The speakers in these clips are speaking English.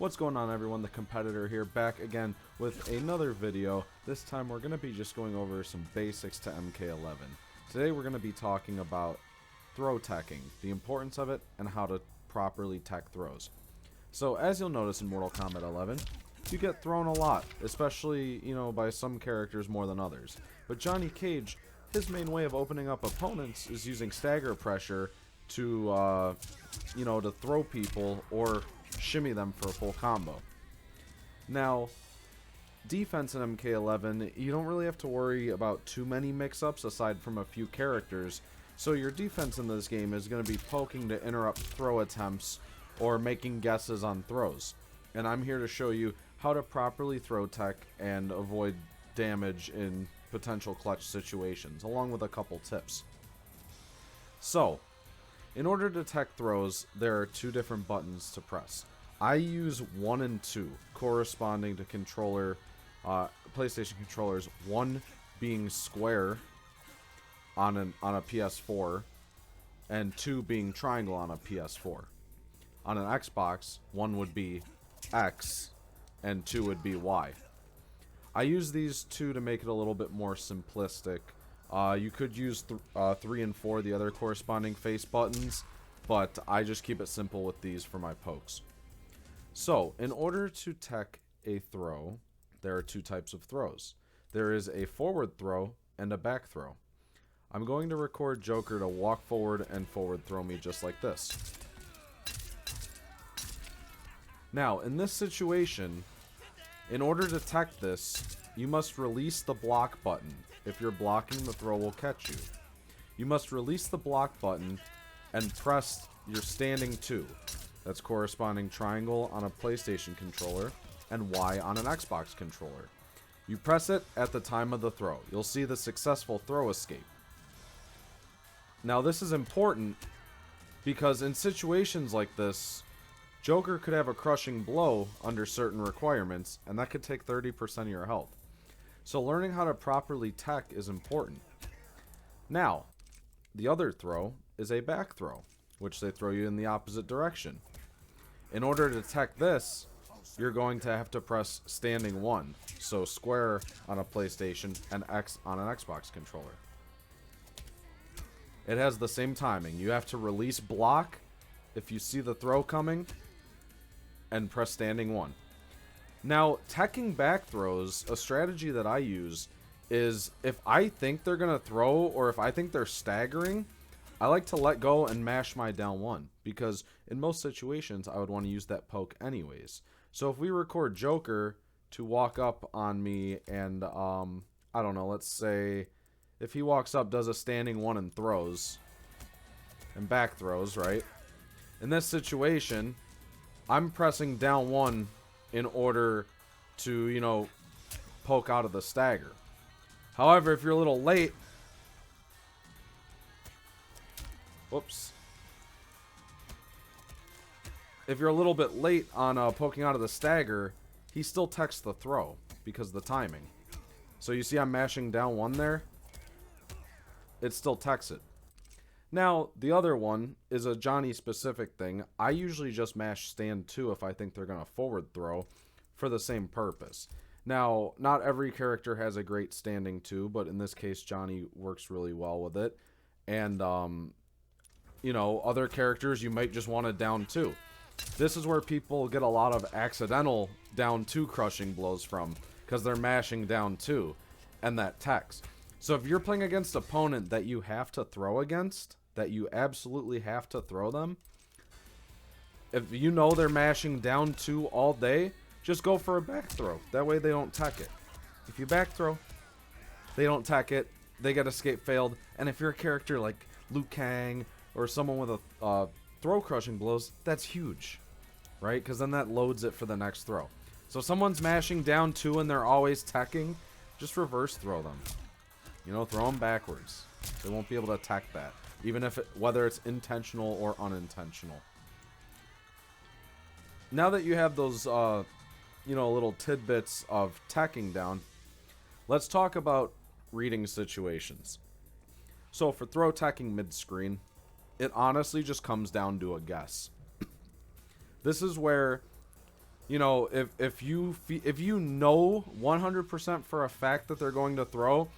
What's going on, everyone? The Kompetitor here, back again with another video. This time we're going to be just going over some basics to MK11. Today we're going to be talking about throw teching, the importance of it, and how to properly tech throws. So as you'll notice in Mortal Kombat 11, you get thrown a lot, especially, by some characters more than others. But Johnny Cage, his main way of opening up opponents is using stagger pressure to, to throw people or shimmy them for a full combo. Now, defense in MK11, you don't really have to worry about too many mix-ups aside from a few characters, so your defense in this game is going to be poking to interrupt throw attempts or making guesses on throws. And I'm here to show you how to properly throw tech and avoid damage in potential clutch situations, along with a couple tips. So, in order to tech throws, there are two different buttons to press. I use 1 and 2, corresponding to PlayStation controllers. 1 being square on a PS4, and 2 being triangle on a PS4. On an Xbox, 1 would be X, and 2 would be Y. I use these two to make it a little bit more simplistic. You could use 3 and 4, the other corresponding face buttons, but I just keep it simple with these for my pokes. So, in order to tech a throw, there are two types of throws. There is a forward throw and a back throw. I'm going to record Joker to walk forward and forward throw me just like this. Now, in this situation, in order to tech this, you must release the block button. If you're blocking, the throw will catch you. You must release the block button and press your standing 2. That's corresponding triangle on a PlayStation controller and Y on an Xbox controller. You press it at the time of the throw. You'll see the successful throw escape. Now this is important because in situations like this, Joker could have a crushing blow under certain requirements, and that could take 30% of your health. So learning how to properly tech is important. Now, the other throw is a back throw, which they throw you in the opposite direction. In order to tech this, you're going to have to press standing 1, so square on a PlayStation and X on an Xbox controller. It has the same timing. You have to release block if you see the throw coming and press standing 1. Now, teching back throws, a strategy that I use is if I think they're going to throw or if I think they're staggering, I like to let go and mash my down 1 because in most situations I would want to use that poke anyways. So if we record Joker to walk up on me and, I don't know, let's say if he walks up, does a standing 1 and throws, and back throws, right? In this situation, I'm pressing down 1 in order to, poke out of the stagger. However, if you're a little late... Whoops. If you're a little bit late on poking out of the stagger, he still techs the throw because of the timing. So you see I'm mashing down 1 there? It still techs it. Now, the other one is a Johnny-specific thing. I usually just mash stand 2 if I think they're going to forward throw for the same purpose. Now, not every character has a great standing 2, but in this case, Johnny works really well with it. And, other characters, you might just want a down 2. This is where people get a lot of accidental down 2 crushing blows from, because they're mashing down 2, and that techs. So if you're playing against an opponent that you have to throw against, that you absolutely have to throw them, if you know they're mashing down 2 all day, just go for a back throw. That way they don't tech it. If you back throw, they don't tech it, they get escape failed, and if you're a character like Liu Kang or someone with a throw crushing blows, that's huge, right? Because then that loads it for the next throw. So if someone's mashing down 2 and they're always teching, just reverse throw them. Throw them backwards. They won't be able to attack that, even if whether it's intentional or unintentional. Now that you have those, little tidbits of teching down, let's talk about reading situations. So for throw teching mid-screen, it honestly just comes down to a guess. This is where, you know, if you know 100% for a fact that they're going to throw,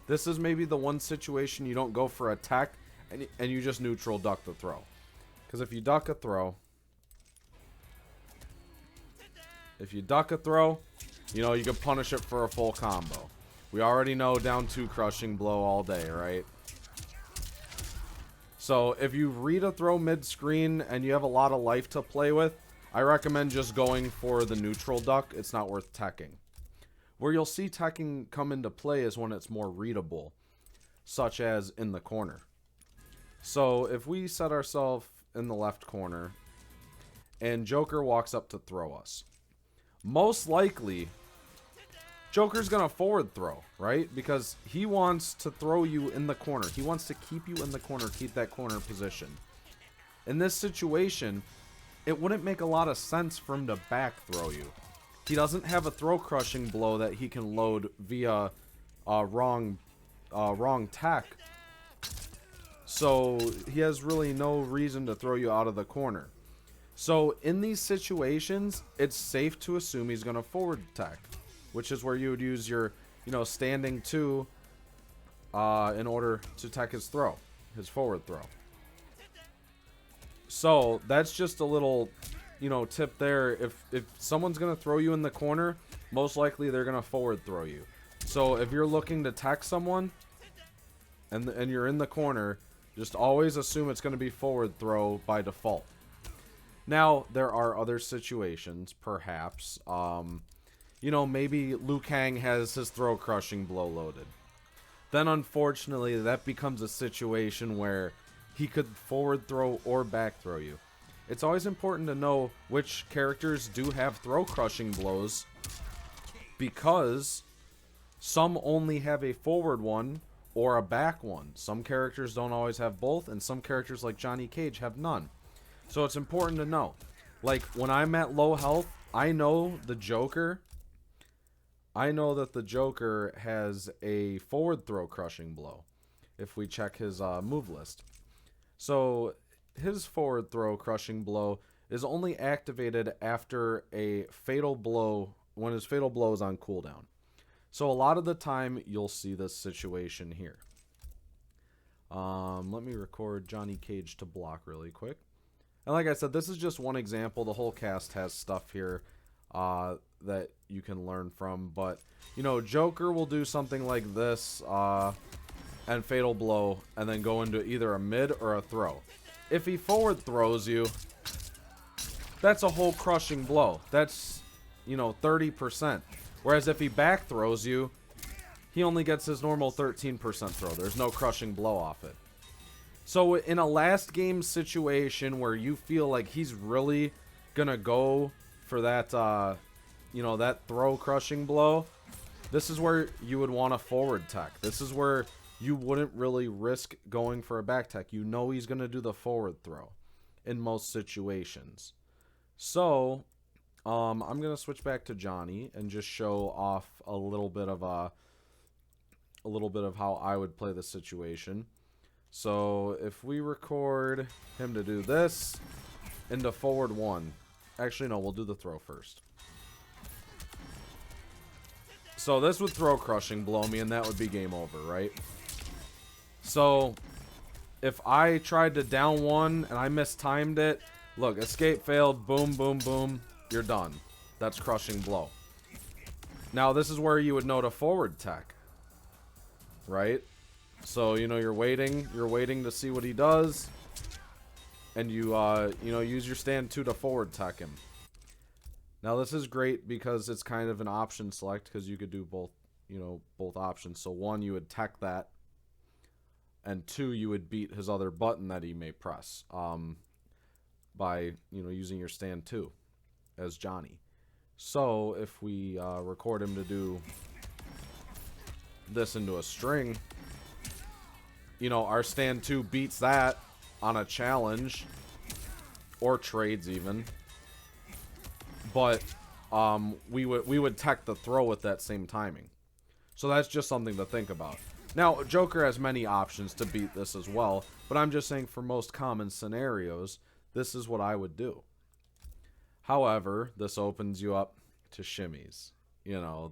this is maybe the one situation you don't go for a tech and you just neutral duck the throw. Because if you duck a throw, you know, you can punish it for a full combo. We already know down 2 crushing blow all day, right? So if you read a throw mid-screen and you have a lot of life to play with, I recommend just going for the neutral duck. It's not worth teching. Where you'll see teching come into play is when it's more readable, such as in the corner. So if we set ourselves in the left corner and Joker walks up to throw us, most likely Joker's gonna forward throw, right? Because he wants to throw you in the corner. He wants to keep you in the corner, keep that corner position. In this situation, it wouldn't make a lot of sense for him to back throw you. He doesn't have a throw crushing blow that he can load via wrong tack. So he has really no reason to throw you out of the corner. So in these situations, it's safe to assume he's going to forward tack, which is where you would use your, you know, standing 2 in order to tech his throw, his forward throw. So that's just a little, you know, tip there. If someone's going to throw you in the corner, most likely they're going to forward throw you. So if you're looking to tech someone and you're in the corner, just always assume it's going to be forward throw by default. Now, there are other situations, perhaps. You know, maybe Liu Kang has his throw crushing blow loaded. Then, unfortunately, that becomes a situation where he could forward throw or back throw you. It's always important to know which characters do have throw crushing blows, because some only have a forward one or a back one. Some characters don't always have both, and some characters like Johnny Cage have none. So it's important to know. Like, when I'm at low health, I know that the Joker has a forward throw crushing blow if we check his move list. So his forward throw crushing blow is only activated after a fatal blow, when his fatal blow is on cooldown. So a lot of the time you'll see this situation here. Let me record Johnny Cage to block really quick. And like I said, this is just one example. The whole cast has stuff here that you can learn from. But, you know, Joker will do something like this and fatal blow and then go into either a mid or a throw. If he forward throws you, that's a whole crushing blow. That's, you know, 30%. Whereas if he back throws you, he only gets his normal 13% throw. There's no crushing blow off it. So in a last game situation where you feel like he's really gonna go for that, you know, that throw crushing blow, this is where you would want a forward tech. This is where you wouldn't really risk going for a back tech. You know he's gonna do the forward throw in most situations. So I'm gonna switch back to Johnny and just show off a little bit of how I would play the situation. So if we record him to do this into forward 1. Actually, no, we'll do the throw first. So this would throw crushing blow me, and that would be game over, right? So if I tried to down 1 and I mistimed it, look, escape failed, boom, boom, boom, you're done. That's crushing blow. Now this is where you would know to forward tech, right? So, you know, you're waiting to see what he does, and you know, use your stand 2 to forward tech him. Now this is great because it's kind of an option select, because you could do both, you know, both options. So 1, you would tech that, and 2, you would beat his other button that he may press by, you know, using your stand 2 as Johnny. So if we record him to do this into a string, you know, our stand 2 beats that on a challenge or trades even, but we would tech the throw with that same timing. So that's just something to think about. Now Joker has many options to beat this as well, but I'm just saying for most common scenarios, this is what I would do. However, this opens you up to shimmies. You know,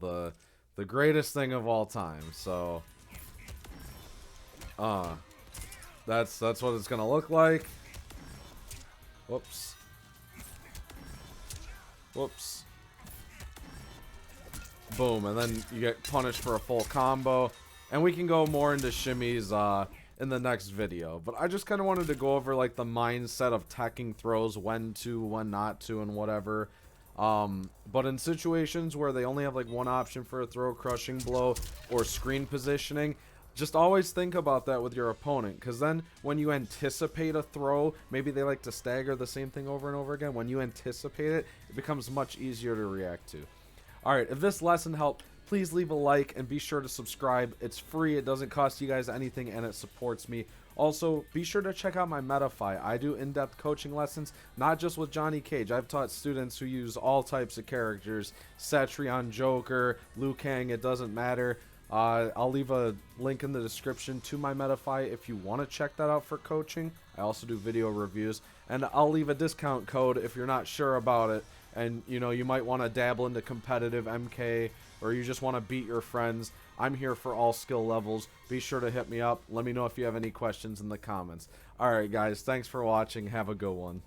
the greatest thing of all time. So, that's what it's gonna look like. Whoops. Whoops. Boom, and then you get punished for a full combo. And we can go more into shimmies in the next video. But I just kind of wanted to go over like the mindset of teching throws, when to, when not to, and whatever. But in situations where they only have like one option for a throw, crushing blow, or screen positioning, just always think about that with your opponent, because then when you anticipate a throw, maybe they like to stagger the same thing over and over again. When you anticipate it, it becomes much easier to react to. Alright, if this lesson helped, please leave a like and be sure to subscribe. It's free, it doesn't cost you guys anything, and it supports me. Also, be sure to check out my MetaFi. I do in-depth coaching lessons, not just with Johnny Cage. I've taught students who use all types of characters. Cetrion, Joker, Liu Kang, it doesn't matter. I'll leave a link in the description to my MetaFi if you want to check that out for coaching. I also do video reviews, and I'll leave a discount code if you're not sure about it, and you know, you might want to dabble into competitive MK, or you just want to beat your friends. I'm here for all skill levels. Be sure to hit me up. Let me know if you have any questions in the comments. Alright guys, thanks for watching. Have a good one.